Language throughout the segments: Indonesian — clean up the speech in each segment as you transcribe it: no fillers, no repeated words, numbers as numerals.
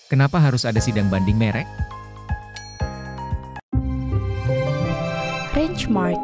Kenapa harus ada sidang banding merek? Benchmark.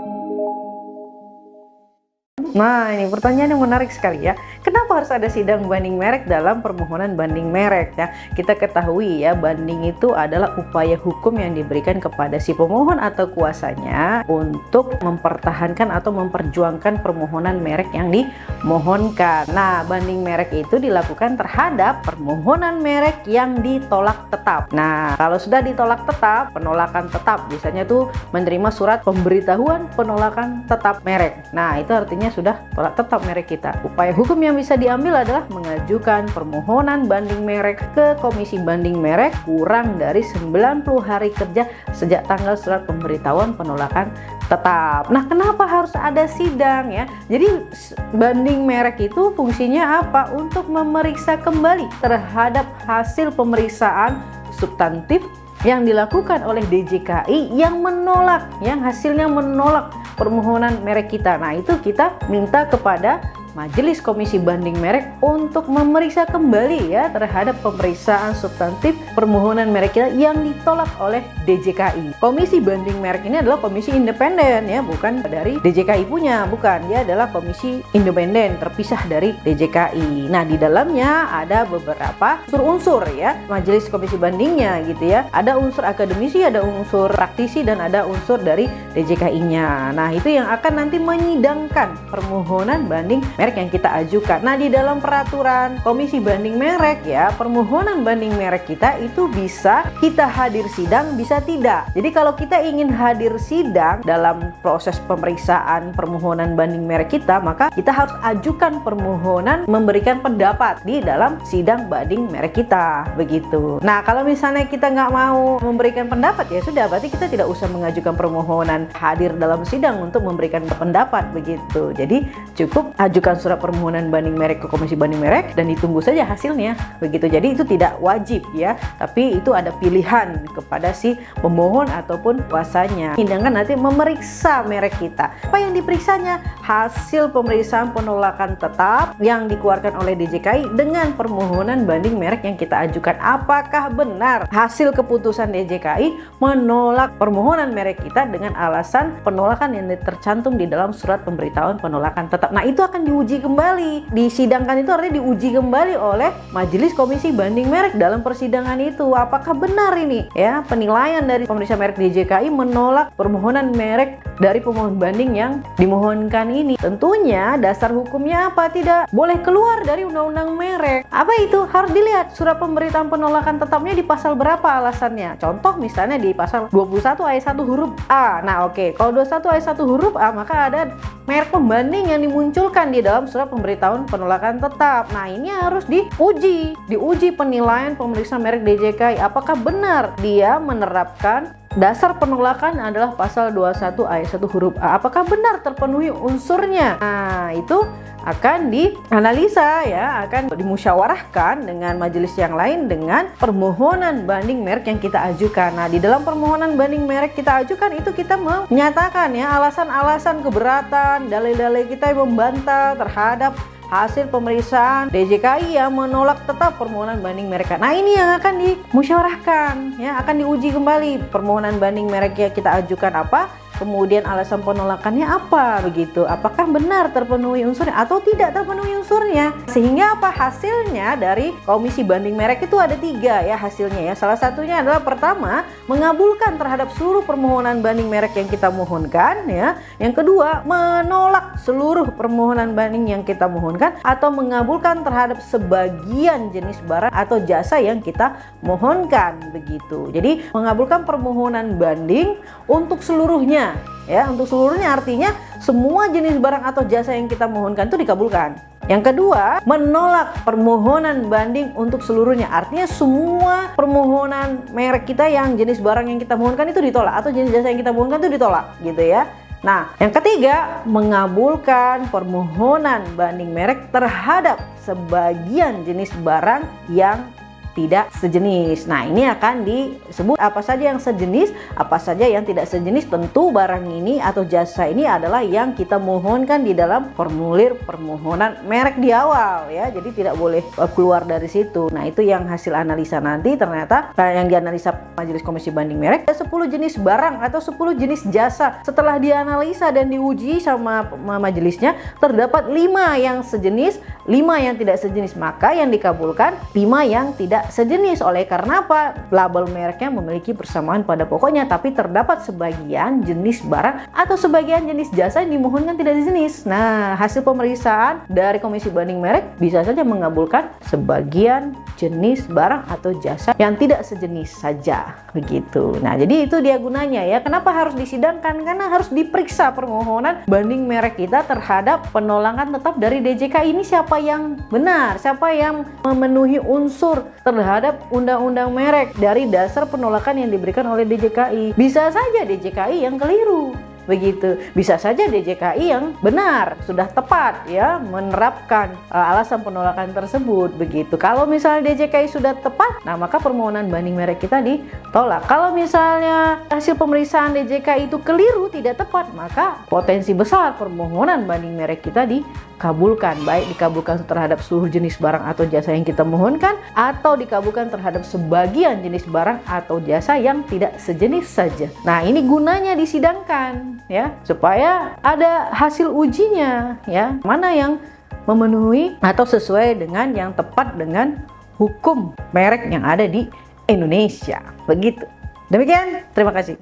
Nah, ini pertanyaan yang menarik sekali ya. Kenapa harus ada sidang banding merek dalam permohonan banding merek ya? Kita ketahui ya, banding itu adalah upaya hukum yang diberikan kepada si pemohon atau kuasanya untuk mempertahankan atau memperjuangkan permohonan merek yang dimohonkan. Nah, banding merek itu dilakukan terhadap permohonan merek yang ditolak tetap. Nah, kalau sudah ditolak tetap, penolakan tetap biasanya tuh menerima surat pemberitahuan penolakan tetap merek. Nah, itu artinya sudah tolak tetap merek kita. Upaya hukum yang bisa diambil adalah mengajukan permohonan banding merek ke Komisi Banding Merek kurang dari 90 hari kerja sejak tanggal surat pemberitahuan penolakan tetap. Nah, kenapa harus ada sidang ya? Jadi banding merek itu fungsinya apa? Untuk memeriksa kembali terhadap hasil pemeriksaan substantif yang dilakukan oleh DJKI yang menolak, yang hasilnya menolak permohonan merek kita. Nah, itu kita minta kepada Majelis Komisi Banding Merek untuk memeriksa kembali ya terhadap pemeriksaan substantif permohonan merek kita yang ditolak oleh DJKI. Komisi Banding Merek ini adalah komisi independen ya, bukan dari DJKI punya, bukan. Dia adalah komisi independen terpisah dari DJKI. Nah, di dalamnya ada beberapa unsur-unsur ya, Majelis Komisi Bandingnya gitu ya. Ada unsur akademisi, ada unsur praktisi, dan ada unsur dari DJKI-nya. Nah, itu yang akan nanti menyidangkan permohonan banding merek yang kita ajukan. Nah, di dalam peraturan Komisi Banding Merek ya, permohonan banding merek kita itu bisa kita hadir sidang, bisa tidak. Jadi kalau kita ingin hadir sidang dalam proses pemeriksaan permohonan banding merek kita, maka kita harus ajukan permohonan memberikan pendapat di dalam sidang banding merek kita, begitu. Nah, kalau misalnya kita nggak mau memberikan pendapat, ya sudah, berarti kita tidak usah mengajukan permohonan hadir dalam sidang untuk memberikan pendapat, begitu. Jadi cukup ajukan surat permohonan banding merek ke Komisi Banding Merek dan ditunggu saja hasilnya, begitu. Jadi itu tidak wajib ya, tapi itu ada pilihan kepada si pemohon ataupun kuasanya. Sedangkan nanti memeriksa merek kita. Apa yang diperiksanya? Hasil pemeriksaan penolakan tetap yang dikeluarkan oleh DJKI dengan permohonan banding merek yang kita ajukan. Apakah benar hasil keputusan DJKI menolak permohonan merek kita dengan alasan penolakan yang tercantum di dalam surat pemberitahuan penolakan tetap. Nah, itu akan diuji kembali, disidangkan, itu artinya diuji kembali oleh Majelis Komisi Banding Merek dalam persidangan itu. Apakah benar ini ya penilaian dari pemeriksa merek DJKI menolak permohonan merek dari pemohon banding yang dimohonkan ini? Tentunya dasar hukumnya apa? Tidak boleh keluar dari undang-undang merek. Apa itu? Harus dilihat surat pemberitahuan penolakan tetapnya di pasal berapa alasannya. Contoh misalnya di pasal 21 ayat 1 huruf A. Nah, oke. Kalau 21 ayat 1 huruf A, maka ada merek pembanding yang dimunculkan di dalam surat pemberitahuan penolakan tetap. Nah, ini harus diuji penilaian pemeriksa merek DJKI. Apakah benar dia menerapkan dasar penolakan adalah pasal 21 ayat 1 huruf A? Apakah benar terpenuhi unsurnya? Nah, itu akan dianalisa ya, akan dimusyawarahkan dengan majelis yang lain dengan permohonan banding merek yang kita ajukan. Nah, di dalam permohonan banding merek kita ajukan itu kita menyatakan ya alasan-alasan keberatan, dalil-dalil kita yang membantah terhadap hasil pemeriksaan DJKI yang menolak tetap permohonan banding merek. Nah, ini yang akan dimusyawarahkan ya, akan diuji kembali permohonan banding merek yang kita ajukan apa, kemudian alasan penolakannya apa, begitu. Apakah benar terpenuhi unsurnya atau tidak terpenuhi unsurnya? Sehingga apa hasilnya dari Komisi Banding Merek itu ada 3 ya hasilnya ya. Salah satunya adalah pertama, mengabulkan terhadap seluruh permohonan banding merek yang kita mohonkan ya. Yang kedua, menolak seluruh permohonan banding yang kita mohonkan atau mengabulkan terhadap sebagian jenis barang atau jasa yang kita mohonkan, begitu. Jadi mengabulkan permohonan banding untuk seluruhnya ya, untuk seluruhnya artinya semua jenis barang atau jasa yang kita mohonkan itu dikabulkan. Yang kedua, menolak permohonan banding untuk seluruhnya, artinya semua permohonan merek kita yang jenis barang yang kita mohonkan itu ditolak atau jenis jasa yang kita mohonkan itu ditolak, gitu ya. Nah, yang ketiga, mengabulkan permohonan banding merek terhadap sebagian jenis barang yang tidak sejenis. Nah, ini akan disebut apa saja yang sejenis, apa saja yang tidak sejenis. Tentu barang ini atau jasa ini adalah yang kita mohonkan di dalam formulir permohonan merek di awal ya. Jadi tidak boleh keluar dari situ. Nah, itu yang hasil analisa nanti ternyata yang dianalisa Majelis Komisi Banding Merek ada 10 jenis barang atau 10 jenis jasa. Setelah dianalisa dan diuji sama majelisnya, terdapat 5 yang sejenis, 5 yang tidak sejenis. Maka yang dikabulkan 5 yang tidak sejenis. Oleh karena apa? Label mereknya memiliki persamaan pada pokoknya, tapi terdapat sebagian jenis barang atau sebagian jenis jasa yang dimohonkan tidak sejenis. Nah, hasil pemeriksaan dari Komisi Banding Merek bisa saja mengabulkan sebagian jenis barang atau jasa yang tidak sejenis saja, begitu. Nah, jadi itu dia gunanya ya. Kenapa harus disidangkan? Karena harus diperiksa permohonan banding merek kita terhadap penolakan tetap dari DJKI. Ini siapa yang benar, siapa yang memenuhi unsur terhadap undang-undang merek dari dasar penolakan yang diberikan oleh DJKI. Bisa saja DJKI yang keliru, begitu. Bisa saja DJKI yang benar, sudah tepat ya menerapkan alasan penolakan tersebut, begitu. Kalau misalnya DJKI sudah tepat, nah maka permohonan banding merek kita ditolak. Kalau misalnya hasil pemeriksaan DJKI itu keliru, tidak tepat, maka potensi besar permohonan banding merek kita dikabulkan, baik dikabulkan terhadap seluruh jenis barang atau jasa yang kita mohonkan, atau dikabulkan terhadap sebagian jenis barang atau jasa yang tidak sejenis saja. Nah, ini gunanya disidangkan ya, supaya ada hasil ujinya ya, mana yang memenuhi atau sesuai dengan yang tepat dengan hukum merek yang ada di Indonesia, begitu. Demikian, terima kasih.